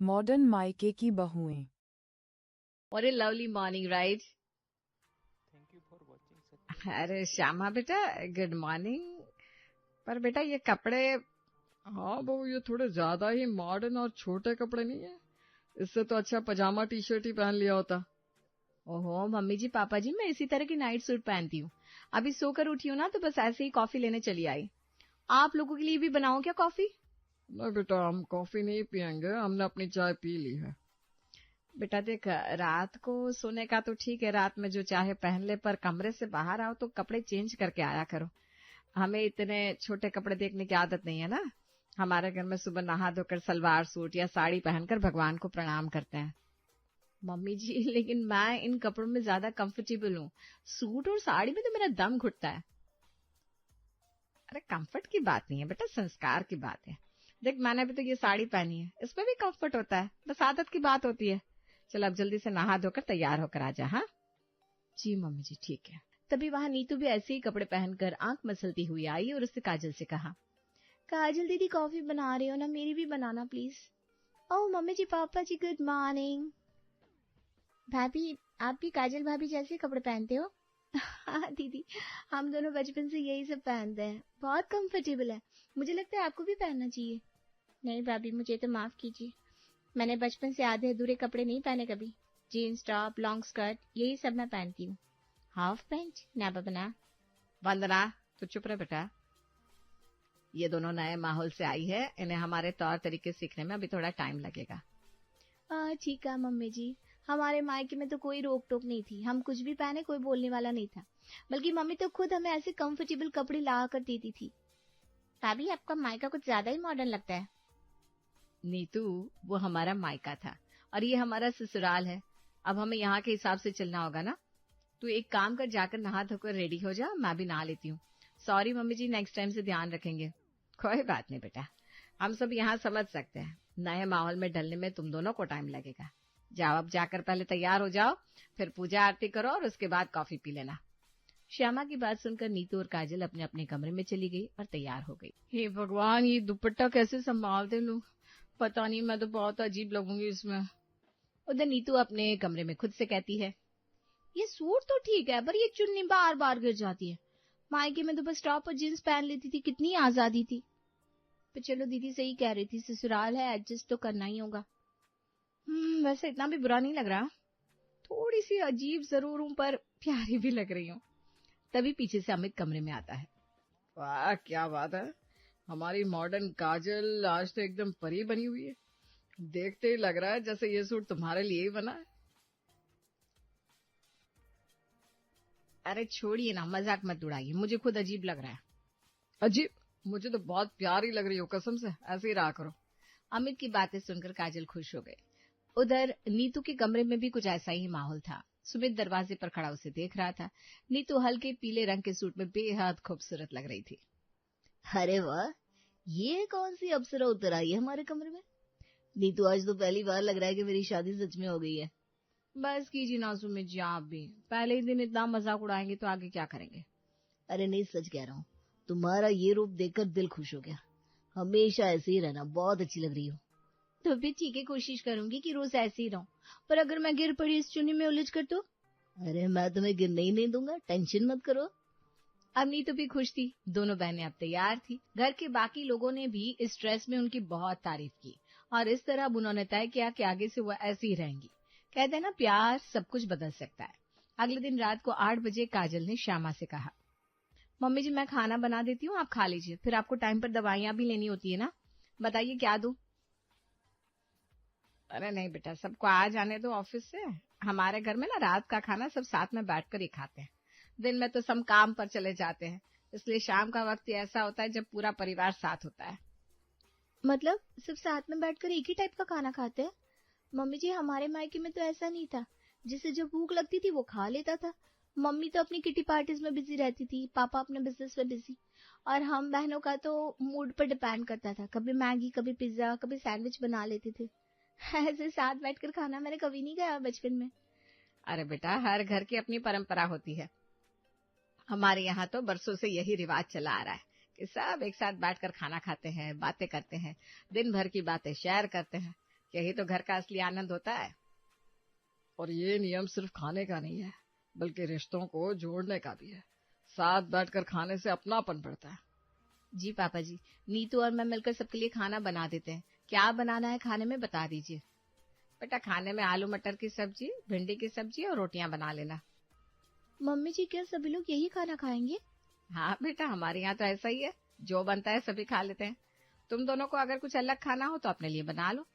Modern मायके की बहुएं। What a lovely morning, right? Thank you for watching such a अरे श्यामा बेटा, गुड मॉर्निंग। पर बेटा ये कपड़े, हाँ बहू, ये थोड़े ज्यादा ही मॉडर्न और छोटे कपड़े नहीं है? इससे तो अच्छा पजामा टी शर्ट ही पहन लिया होता। ओहो मम्मी जी, पापा जी, मैं इसी तरह की नाइट सूट पहनती हूँ। अभी सोकर उठी हूँ ना, तो बस ऐसे ही कॉफी लेने चली आई। आप लोगों के लिए भी बनाऊं क्या कॉफी? नहीं बेटा, हम कॉफी नहीं पियेंगे, हमने अपनी चाय पी ली है। बेटा देख, रात को सोने का तो ठीक है, रात में जो चाहे पहन ले, पर कमरे से बाहर आओ तो कपड़े चेंज करके आया करो। हमें इतने छोटे कपड़े देखने की आदत नहीं है ना। हमारे घर में सुबह नहा धोकर सलवार सूट या साड़ी पहनकर भगवान को प्रणाम करते हैं। मम्मी जी, लेकिन मैं इन कपड़ों में ज्यादा कंफर्टेबल हूँ। सूट और साड़ी में तो मेरा दम घुटता है। अरे कंफर्ट की बात नहीं है बेटा, संस्कार की बात है। देख, मैंने भी तो ये साड़ी पहनी है, इसमें भी कंफर्ट होता है, बस आदत की बात होती है। चल अब जल्दी से नहा धोकर तैयार होकर आ जा। हाँ जी मम्मी जी, ठीक है। तभी वहां नीतू भी ऐसे ही कपड़े पहनकर आंख मसलती हुई आई और उससे काजल से कहा, काजल दीदी कॉफी बना रही हो ना, मेरी भी बनाना प्लीज। ओह मम्मी जी, पापा जी, गुड मॉर्निंग। भाभी, आप भी काजल भाभी जैसे कपड़े पहनते हो? हाँ दीदी, हम दोनों बचपन से यही सब पहनते हैं, बहुत कंफर्टेबल है। मुझे लगता है आपको भी पहनना चाहिए। नहीं भाभी, मुझे तो माफ कीजिए, मैंने बचपन से आधे अधूरे कपड़े नहीं पहने कभी। जीन्स टॉप, लॉन्ग स्कर्ट, यही सब मैं पहनती हूँ। हाफ पैंट ना बना। वंदना, तो चुप रहे बेटा। ये दोनों नए माहौल से आई है, इन्हें हमारे तौर तरीके सीखने में अभी थोड़ा टाइम लगेगा। ठीक है मम्मी जी, हमारे मायके में तो कोई रोक टोक नहीं थी, हम कुछ भी पहने कोई बोलने वाला नहीं था, बल्कि मम्मी तो खुद हमें ऐसे कंफर्टेबल कपड़े ला कर देती थी। भाभी, आपका मायका कुछ ज्यादा ही मॉडर्न लगता है। नीतू, वो हमारा मायका था और ये हमारा ससुराल है। अब हमें यहाँ के हिसाब से चलना होगा ना। तू एक काम कर, जाकर नहा धोकर रेडी हो जा, मैं भी नहा लेती हूँ। सॉरी मम्मी जी, नेक्स्ट टाइम से ध्यान रखेंगे। कोई बात नहीं बेटा, हम सब यहाँ समझ सकते हैं, नए माहौल में ढलने में तुम दोनों को टाइम लगेगा। जाओ अब जाकर पहले तैयार हो जाओ, फिर पूजा आरती करो और उसके बाद कॉफी पी लेना। श्यामा की बात सुनकर नीतू और काजल अपने अपने कमरे में चली गई और तैयार हो गई। हे भगवान, ये दुपट्टा कैसे संभालते लोग, पता नहीं, मैं तो बहुत अजीब लगूंगी इसमें। उधर नीतू अपने कमरे में खुद से कहती है, ये सूट तो ठीक है, पर ये चुन्नी बार बार गिर जाती है। मायके में तो बस टॉप और जींस पहन लेती थी, कितनी आजादी थी। पर चलो, दीदी सही कह रही थी, ससुराल है, एडजस्ट तो करना ही होगा। वैसे इतना भी बुरा नहीं लग रहा, थोड़ी सी अजीब जरूर हूँ, पर प्यारी भी लग रही हूँ। तभी पीछे से अमित कमरे में आता है। वाह क्या बात है, हमारी मॉडर्न काजल आज तो एकदम परी बनी हुई है। देखते ही लग रहा है जैसे ये सूट तुम्हारे लिए ही बना है। अरे छोड़िए ना, मजाक मत उड़ाइए, मुझे खुद अजीब लग रहा है। अजीब? मुझे तो बहुत प्यारी लग रही हो, कसम से, ऐसे ही रहा करो। अमित की बातें सुनकर काजल खुश हो गए। उधर नीतू के कमरे में भी कुछ ऐसा ही माहौल था। सुमित दरवाजे पर खड़ा उसे देख रहा था। नीतू हल्के पीले रंग के सूट में बेहद खूबसूरत लग रही थी। अरे वाह, ये कौन सी अप्सरा उतर आई है हमारे कमरे में? नीतू, आज तो पहली बार लग रहा है कि मेरी शादी सच में हो गई है। बस कीजिए ना सुमित जी, आप भी पहले ही दिन इतना मजाक उड़ाएंगे तो आगे क्या करेंगे? अरे नहीं, सच कह रहा हूँ, तुम्हारा ये रूप देखकर दिल खुश हो गया। हमेशा ऐसे ही रहना, बहुत अच्छी लग रही हो। तो भी ठीक है, कोशिश करूंगी कि रोज ऐसे ही रहूं, पर अगर मैं गिर पड़ी इस चुन्नी में उलझ कर तो? अरे मैं तुम्हें गिरने ही नहीं दूंगा, टेंशन मत करो। अब नीतू भी खुश थी, दोनों बहनें अब तैयार थी। घर के बाकी लोगों ने भी इस ड्रेस में उनकी बहुत तारीफ की और इस तरह अब उन्होंने तय किया कि आगे से वो ऐसी ही रहेंगी। कहते हैं ना, प्यार सब कुछ बदल सकता है। अगले दिन रात को 8 बजे काजल ने श्यामा से कहा, मम्मी जी मैं खाना बना देती हूँ, आप खा लीजिए, फिर आपको टाइम पर दवाइयाँ भी लेनी होती है ना, बताइए क्या दूं? अरे नहीं बेटा, सबको आ जाने दो ऑफिस से। हमारे घर में ना रात का खाना सब साथ में बैठकर ही खाते हैं। दिन में तो सब काम पर चले जाते हैं, इसलिए शाम का वक्त ही ऐसा होता है जब पूरा परिवार साथ होता है। मतलब सब साथ में बैठकर एक ही टाइप का खाना खाते हैं? मम्मी जी, हमारे मायके में तो ऐसा नहीं था, जिसे जो भूख लगती थी वो खा लेता था। मम्मी तो अपनी किटी पार्टीज में बिजी रहती थी, पापा अपने बिजनेस में बिजी, और हम बहनों का तो मूड पर डिपेंड करता था, कभी मैगी, कभी पिज्जा, कभी सैंडविच बना लेते थे। ऐसे साथ बैठकर खाना मैंने कभी नहीं खाया बचपन में। अरे बेटा, हर घर की अपनी परंपरा होती है। हमारे यहाँ तो बरसों से यही रिवाज चला आ रहा है कि सब एक साथ बैठकर खाना खाते हैं, बातें करते हैं, दिन भर की बातें शेयर करते हैं। यही तो घर का असली आनंद होता है। और ये नियम सिर्फ खाने का नहीं है, बल्कि रिश्तों को जोड़ने का भी है। साथ बैठकर खाने से अपनापन बढ़ता है। जी पापा जी, नीतू और मैं मिलकर सबके लिए खाना बना देते हैं। क्या बनाना है खाने में बता दीजिए। बेटा, खाने में आलू मटर की सब्जी, भिंडी की सब्जी और रोटियां बना लेना। मम्मी जी, क्या सभी लोग यही खाना खाएंगे? हाँ बेटा, हमारे यहाँ तो ऐसा ही है, जो बनता है सभी खा लेते हैं। तुम दोनों को अगर कुछ अलग खाना हो तो अपने लिए बना लो।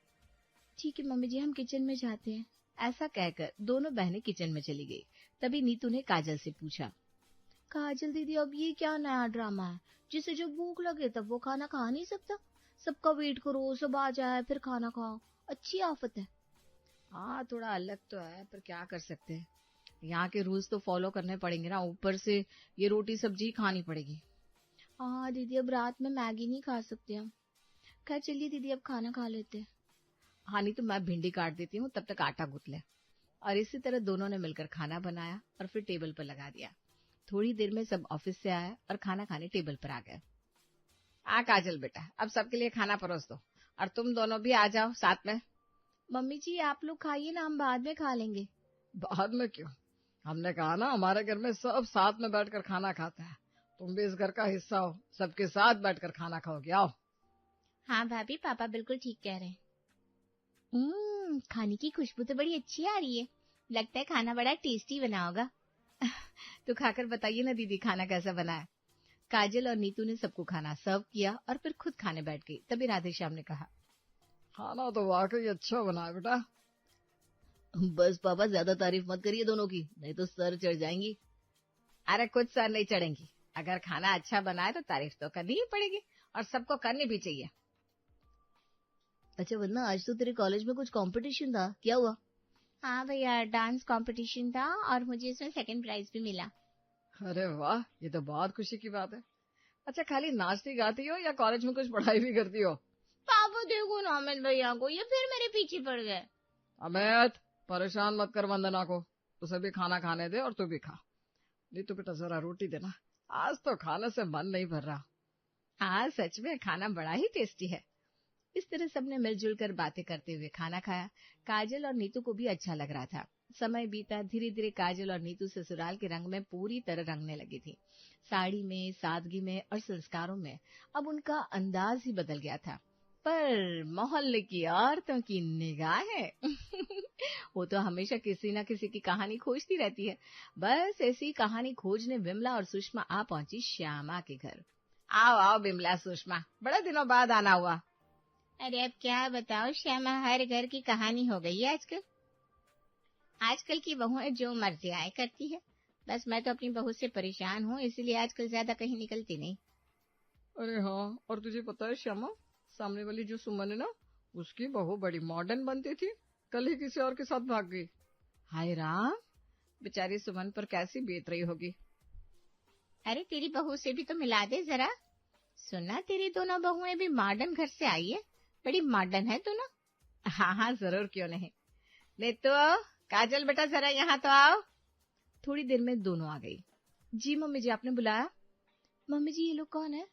ठीक है मम्मी जी, हम किचन में जाते हैं। ऐसा कहकर दोनों बहनें किचन में चली गई। तभी नीतू ने काजल से पूछा, काजल दीदी, अब ये क्या नया ड्रामा है? जिसे जो भूख लगे तब वो खाना खा नहीं सकता? सबका वेट करो, सब आ जाए फिर खाना खाओ, अच्छी आफत है। हाँ, थोड़ा अलग तो है, पर क्या कर सकते हैं, यहाँ के रूल्स तो फॉलो करने पड़ेंगे ना। ऊपर से ये रोटी सब्जी खानी पड़ेगी। हाँ दीदी, अब रात में मैगी नहीं खा सकते हम। खैर चलिए दीदी, अब खाना खा लेते हैं। हाँ, नहीं तो मैं भिंडी काट देती हूँ, तब तक आटा गूंथ ले। और इसी तरह दोनों ने मिलकर खाना बनाया और फिर टेबल पर लगा दिया। थोड़ी देर में सब ऑफिस से आए और खाना खाने टेबल पर आ गए। काजल बेटा, अब सबके लिए खाना परोस दो, और तुम दोनों भी आ जाओ साथ में। मम्मी जी, आप लोग खाइए ना, हम बाद में खा लेंगे। बाद में क्यों? हमने कहा ना, हमारे घर में सब साथ में बैठकर खाना खाता है। तुम भी इस घर का हिस्सा हो, सबके साथ बैठकर खाना खाओगे। आओ। हाँ भाभी, पापा बिल्कुल ठीक कह रहे हैं। खाने की खुशबू तो बड़ी अच्छी आ रही है। लगता है खाना बड़ा टेस्टी बना होगा। तो खाकर बताइए ना दीदी, खाना कैसा बना है। काजल और नीतू ने सबको खाना सर्व किया और फिर खुद खाने बैठ गई। तभी राधेश्याम ने कहा, खाना तो वाकई अच्छा बना है बेटा। बस पापा, ज्यादा तारीफ मत करिए दोनों की, नहीं तो सर चढ़ जाएंगी। अरे कुछ सर नहीं चढ़ेंगी। अगर खाना अच्छा बना है तो तारीफ तो करनी ही पड़ेगी, और सबको करनी भी चाहिए। अच्छा, वरना आज तो तेरे कॉलेज में कुछ कंपटीशन था, क्या हुआ? हाँ भैया, डांस कंपटीशन था और मुझे इसमें सेकंड प्राइज भी मिला। अरे वाह, ये तो बहुत खुशी की बात है। अच्छा, खाली नाचती गाती हो या कॉलेज में कुछ पढ़ाई भी करती हो? पापा देखो ना अमित भैया को, ये फिर मेरे पीछे पड़ गए। अमित, परेशान मत कर वंदना को, उसे भी खाना खाने दे और तू भी खा। नहीं तो बेटा जरा रोटी देना, आज तो खाने से मन नहीं भर रहा। हाँ सच में खाना बड़ा ही टेस्टी है। इस तरह सबने मिलजुल कर बातें करते हुए खाना खाया। काजल और नीतू को भी अच्छा लग रहा था। समय बीता, धीरे धीरे काजल और नीतू ससुराल के रंग में पूरी तरह रंगने लगी थी। साड़ी में, सादगी में और संस्कारों में अब उनका अंदाज ही बदल गया था। पर मोहल्ले की औरतों की निगाहें वो तो हमेशा किसी न किसी की कहानी खोजती रहती है। बस ऐसी कहानी खोजने विमला और सुषमा आ पहुंची श्यामा के घर। आओ आओ विमला, सुषमा, बड़े दिनों बाद आना हुआ। अरे अब क्या बताओ श्यामा, हर घर की कहानी हो गई है आजकल। आजकल की बहुएं जो मर्जी आए करती है। बस मैं तो अपनी बहू से परेशान हूँ, इसलिए आजकल ज्यादा कहीं निकलती नहीं। अरे हाँ, और तुझे पता है श्यामा, सामने वाली जो सुमन है ना, उसकी बहू बड़ी मॉडर्न बनती थी, कल ही किसी और के साथ भाग गई। हाय राम, बेचारी सुमन पर कैसी बीत रही होगी। अरे तेरी बहू से भी तो मिला दे जरा। सुना तेरी दोनों बहुएं भी मॉडर्न घर से आई है, बड़ी मॉडर्न है तू ना। हाँ हाँ जरूर, क्यों नहीं। ले तो काजल बेटा, जरा यहाँ तो आओ। थोड़ी देर में दोनों आ गई। जी मम्मी जी, आपने बुलाया? मम्मी जी, ये लोग कौन है?